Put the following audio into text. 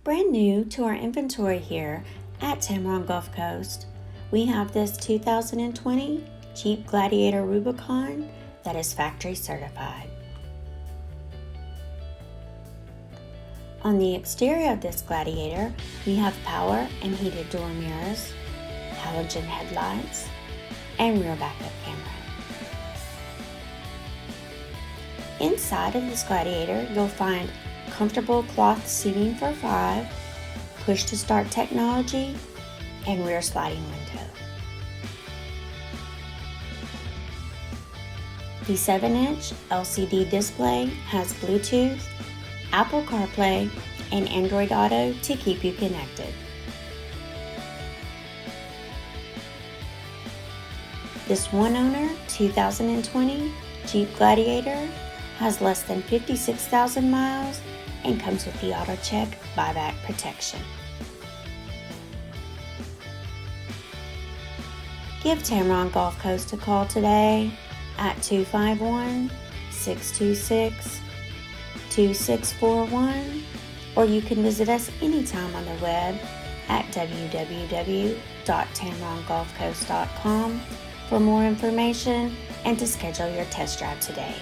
Brand new to our inventory here at Tameron Gulf Coast, we have this 2020 Jeep Gladiator Rubicon that is factory certified. On the exterior of this Gladiator, we have power and heated door mirrors, halogen headlights, and rear backup camera. Inside of this Gladiator, you'll find comfortable cloth seating for 5, push to start technology, and rear sliding window. The 7-inch LCD display has Bluetooth, Apple CarPlay, and Android Auto to keep you connected. This one-owner 2020 Jeep Gladiator has less than 56,000 miles and comes with the AutoCheck Buyback Protection. Give Tameron Gulf Coast a call today at 251-626-2641, or you can visit us anytime on the web at www.tamerongulfcoast.com for more information and to schedule your test drive today.